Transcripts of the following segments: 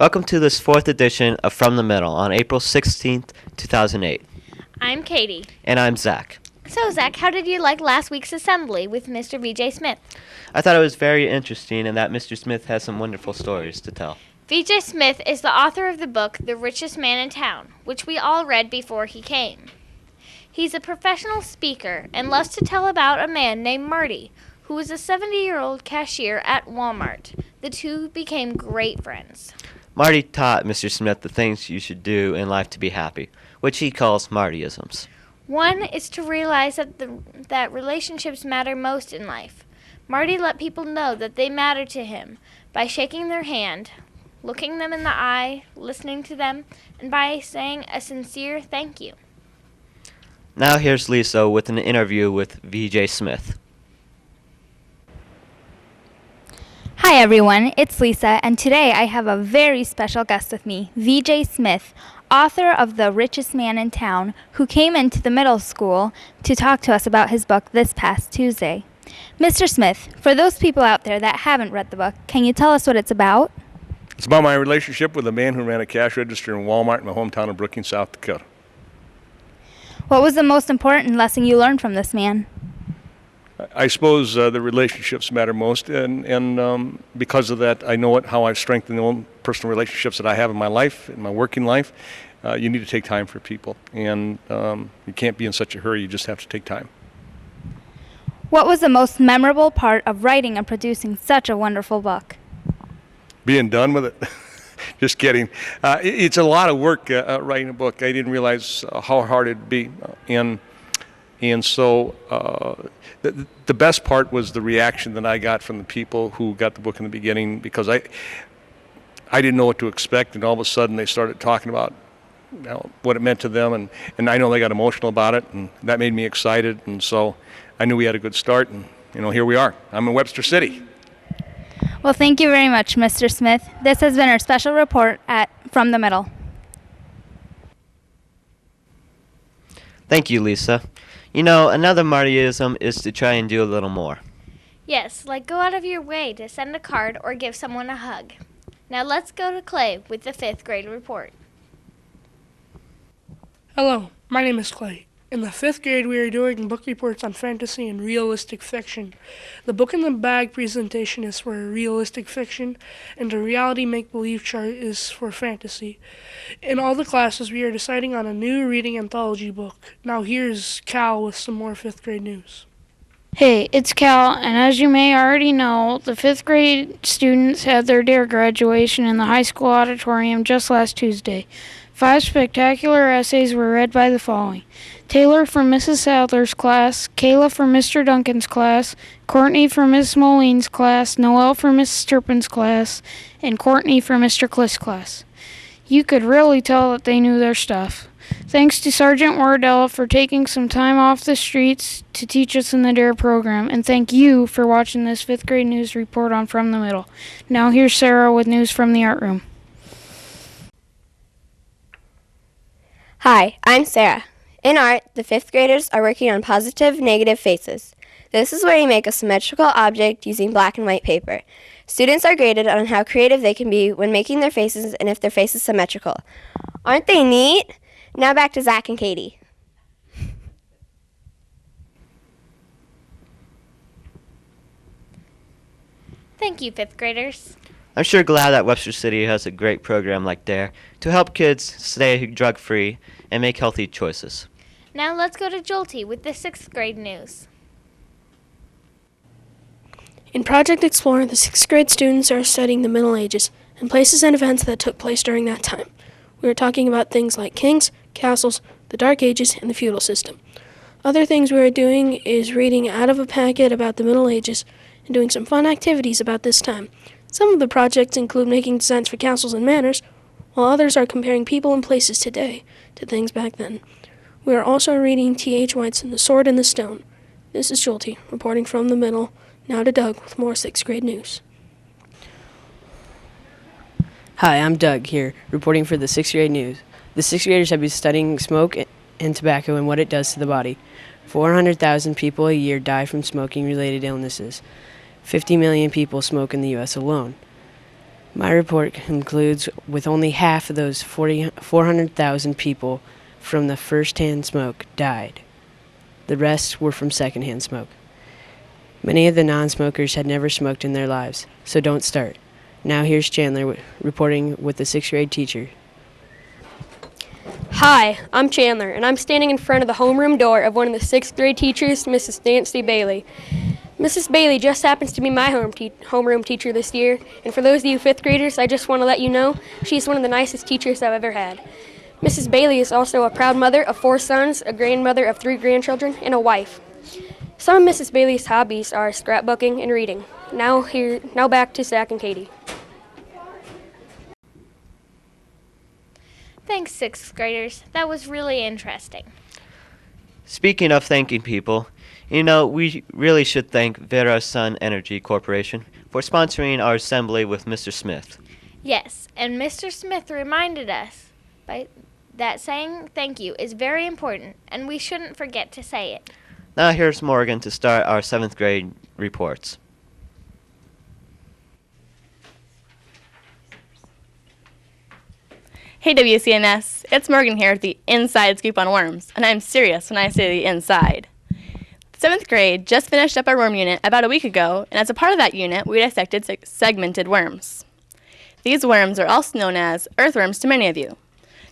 Welcome to this fourth edition of From the Middle on April 16th, 2008. I'm Katie. And I'm Zach. So, Zach, how did you like last week's assembly with Mr. VJ Smith? I thought it was very interesting and that Mr. Smith has some wonderful stories to tell. VJ Smith is the author of the book The Richest Man in Town, which we all read before he came. He's a professional speaker and loves to tell about a man named Marty, who was a 70-year-old cashier at Walmart. The two became great friends. Marty taught Mr. Smith the things you should do in life to be happy, which he calls Martyisms. One is to realize that relationships matter most in life. Marty let people know that they matter to him by shaking their hand, looking them in the eye, listening to them, and by saying a sincere thank you. Now here's Lisa with an interview with VJ Smith. Hi everyone, it's Lisa, and today I have a very special guest with me, VJ Smith, author of The Richest Man in Town, who came into the middle school to talk to us about his book this past Tuesday. Mr. Smith, for those people out there that haven't read the book, can you tell us what it's about? It's about my relationship with a man who ran a cash register in Walmart in my hometown of Brookings, South Dakota. What was the most important lesson you learned from this man? I suppose the relationships matter most, and because of that, I know how I've strengthened the own personal relationships that I have in my life, in my working life. You need to take time for people, and you can't be in such a hurry. You just have to take time. What was the most memorable part of writing and producing such a wonderful book? Being done with it. Just kidding. It's a lot of work writing a book. I didn't realize how hard it'd be, and so the best part was the reaction that I got from the people who got the book in the beginning, because I didn't know what to expect, and all of a sudden they started talking about what it meant to them, and I know they got emotional about it, and that made me excited, and so I knew we had a good start, and here we are. I'm in Webster City. Well, thank you very much, Mr. Smith. This has been our special report From the Middle. Thank you, Lisa. Another Martyism is to try and do a little more. Yes, like go out of your way to send a card or give someone a hug. Now let's go to Clay with the 5th grade report. Hello, my name is Clay. In the 5th grade, we are doing book reports on fantasy and realistic fiction. The book in the bag presentation is for realistic fiction, and the reality make-believe chart is for fantasy. In all the classes, we are deciding on a new reading anthology book. Now here's Cal with some more 5th grade news. Hey, it's Cal, and as you may already know, the 5th grade students had their DARE graduation in the high school auditorium just last Tuesday. 5 spectacular essays were read by the following: Taylor from Mrs. Sadler's class, Kayla from Mr. Duncan's class, Courtney from Miss Moline's class, Noelle from Mrs. Turpin's class, and Courtney from Mr. Cliff's class. You could really tell that they knew their stuff. Thanks to Sergeant Wardell for taking some time off the streets to teach us in the DARE program, and thank you for watching this 5th grade news report on From the Middle. Now here's Sarah with news from the art room. Hi, I'm Sarah. In art, the 5th graders are working on positive, negative faces. This is where you make a symmetrical object using black and white paper. Students are graded on how creative they can be when making their faces and if their face is symmetrical. Aren't they neat? Now back to Zach and Katie. Thank you, 5th graders. I'm sure glad that Webster City has a great program like DARE to help kids stay drug-free and make healthy choices. Now let's go to Jolty with the 6th grade news. In Project Explorer, the 6th grade students are studying the Middle Ages and places and events that took place during that time. We are talking about things like kings, castles, the Dark Ages, and the feudal system. Other things we are doing is reading out of a packet about the Middle Ages and doing some fun activities about this time. Some of the projects include making designs for castles and manors, while others are comparing people and places today to things back then. We are also reading T.H. White's The Sword and the Stone. This is Jolty, reporting from the middle. Now to Doug with more 6th grade news. Hi, I'm Doug here, reporting for the 6th grade news. The 6th graders have been studying smoke and tobacco and what it does to the body. 400,000 people a year die from smoking-related illnesses. 50 million people smoke in the U.S. alone. My report concludes with only half of those 400,000 people from the first-hand smoke died. The rest were from second-hand smoke. Many of the non-smokers had never smoked in their lives, so don't start. Now here's Chandler reporting with the 6th grade teacher. Hi, I'm Chandler, and I'm standing in front of the homeroom door of one of the 6th grade teachers, Mrs. Nancy Bailey. Mrs. Bailey just happens to be my homeroom teacher this year, and for those of you 5th graders, I just want to let you know she's one of the nicest teachers I've ever had. Mrs. Bailey is also a proud mother of 4 sons, a grandmother of 3 grandchildren, and a wife. Some of Mrs. Bailey's hobbies are scrapbooking and reading. Now back to Zach and Katie. Thanks, 6th graders. That was really interesting. Speaking of thanking people, we really should thank Vera Sun Energy Corporation for sponsoring our assembly with Mr. Smith. Yes, and Mr. Smith reminded us that saying thank you is very important, and we shouldn't forget to say it. Now here's Morgan to start our 7th grade reports. Hey WCNS, it's Morgan here with the Inside Scoop on Worms, and I'm serious when I say the inside. The 7th grade just finished up our worm unit about a week ago, and as a part of that unit, we dissected segmented worms. These worms are also known as earthworms to many of you.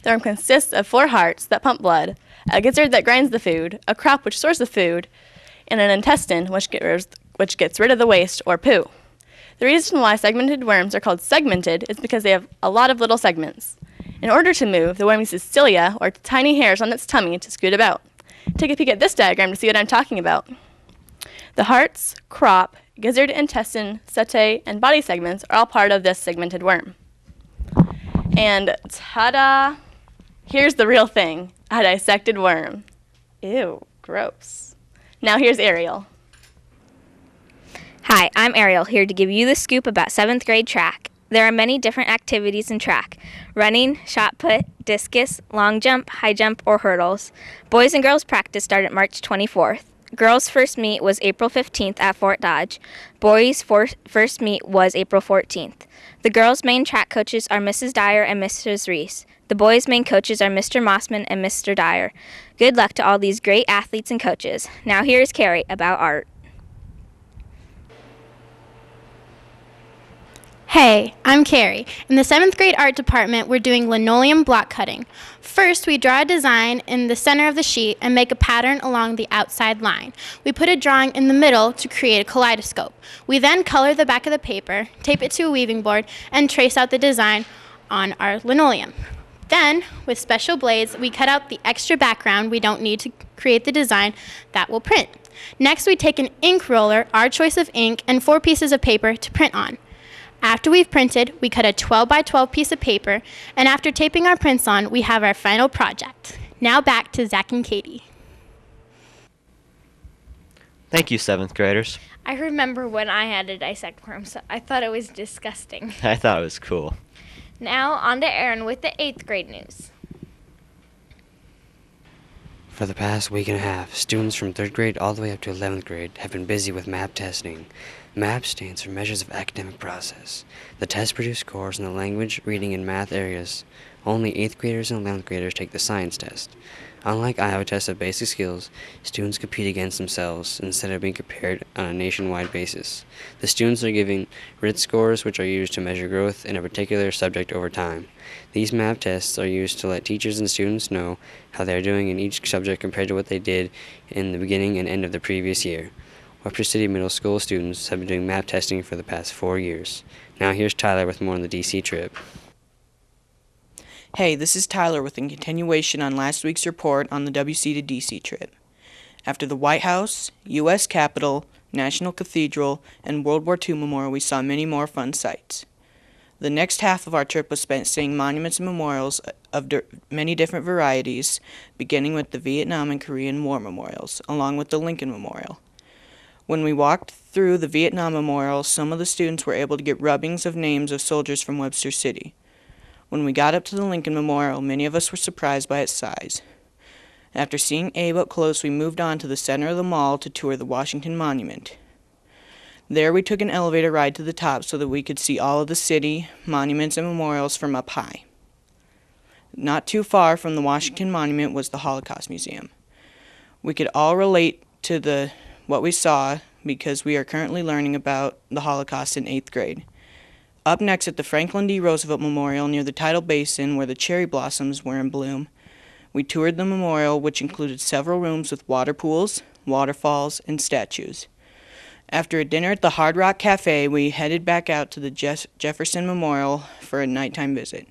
The worm consists of 4 hearts that pump blood, a gizzard that grinds the food, a crop which stores the food, and an intestine which gets rid of the waste or poo. The reason why segmented worms are called segmented is because they have a lot of little segments. In order to move, the worm uses cilia, or tiny hairs on its tummy, to scoot about. Take a peek at this diagram to see what I'm talking about. The hearts, crop, gizzard, intestine, setae, and body segments are all part of this segmented worm. And ta-da! Here's the real thing, a dissected worm. Ew, gross. Now here's Ariel. Hi, I'm Ariel, here to give you the scoop about 7th grade track. There are many different activities in track: running, shot put, discus, long jump, high jump, or hurdles. Boys and girls practice started March 24th. Girls' first meet was April 15th at Fort Dodge. Boys' first meet was April 14th. The girls' main track coaches are Mrs. Dyer and Mrs. Reese. The boys' main coaches are Mr. Mossman and Mr. Dyer. Good luck to all these great athletes and coaches. Now here's Carrie about art. Hey, I'm Carrie. In the 7th grade art department, we're doing linoleum block cutting. First, we draw a design in the center of the sheet and make a pattern along the outside line. We put a drawing in the middle to create a kaleidoscope. We then color the back of the paper, tape it to a weaving board, and trace out the design on our linoleum. Then, with special blades, we cut out the extra background we don't need to create the design that will print. Next, we take an ink roller, our choice of ink, and 4 pieces of paper to print on. After we've printed, we cut a 12 by 12 piece of paper, and after taping our prints on, we have our final project. Now back to Zach and Katie. Thank you, 7th graders. I remember when I had to dissect worms. I thought it was disgusting. I thought it was cool. Now on to Aaron with the 8th grade news. For the past week and a half, students from 3rd grade all the way up to 11th grade have been busy with MAP testing. MAP stands for Measures of Academic Process. The test produce scores in the language, reading, and math areas. Only 8th graders and 11th graders take the science test. Unlike Iowa tests of basic skills, students compete against themselves instead of being compared on a nationwide basis. The students are given RIT scores, which are used to measure growth in a particular subject over time. These MAP tests are used to let teachers and students know how they are doing in each subject compared to what they did in the beginning and end of the previous year. Webster City Middle School students have been doing MAP testing for the past 4 years. Now here's Tyler with more on the DC trip. Hey, this is Tyler with a continuation on last week's report on the WC to DC trip. After the White House, U.S. Capitol, National Cathedral, and World War II Memorial, we saw many more fun sights. The next half of our trip was spent seeing monuments and memorials of many different varieties, beginning with the Vietnam and Korean War memorials, along with the Lincoln Memorial. When we walked through the Vietnam Memorial, some of the students were able to get rubbings of names of soldiers from Webster City. When we got up to the Lincoln Memorial, many of us were surprised by its size. After seeing Abe up close, we moved on to the center of the mall to tour the Washington Monument. There we took an elevator ride to the top so that we could see all of the city, monuments, and memorials from up high. Not too far from the Washington Monument was the Holocaust Museum. We could all relate to what we saw because we are currently learning about the Holocaust in 8th grade. Up next at the Franklin D. Roosevelt Memorial near the tidal basin where the cherry blossoms were in bloom, we toured the memorial, which included several rooms with water pools, waterfalls, and statues. After a dinner at the Hard Rock Cafe, we headed back out to the Jefferson Memorial for a nighttime visit.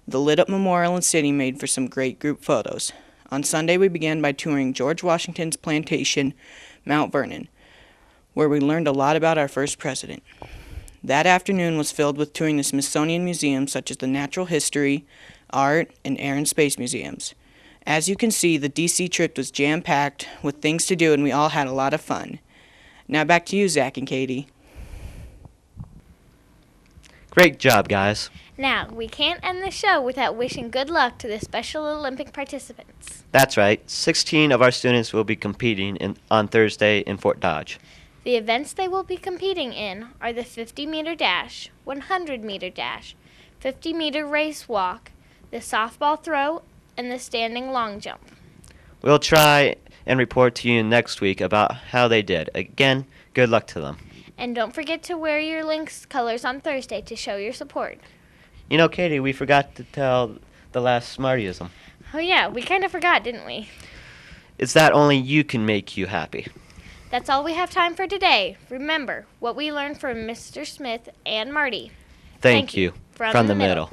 The lit-up memorial and city made for some great group photos. On Sunday, we began by touring George Washington's plantation, Mount Vernon, where we learned a lot about our first president. That afternoon was filled with touring the Smithsonian museums such as the Natural History, Art, and Air and Space museums. As you can see, the D.C. trip was jam-packed with things to do, and we all had a lot of fun. Now back to you, Zach and Katie. Great job, guys. Now, we can't end the show without wishing good luck to the Special Olympic participants. That's right. 16 of our students will be competing on Thursday in Fort Dodge. The events they will be competing in are the 50-meter dash, 100-meter dash, 50-meter race walk, the softball throw, and the standing long jump. We'll try and report to you next week about how they did. Again, good luck to them. And don't forget to wear your Lynx colors on Thursday to show your support. You know, Katie, we forgot to tell the last Smartyism. Oh yeah, we kind of forgot, didn't we? It's that only you can make you happy. That's all we have time for today. Remember what we learned from Mr. Smith and Marty. Thank you. From the middle.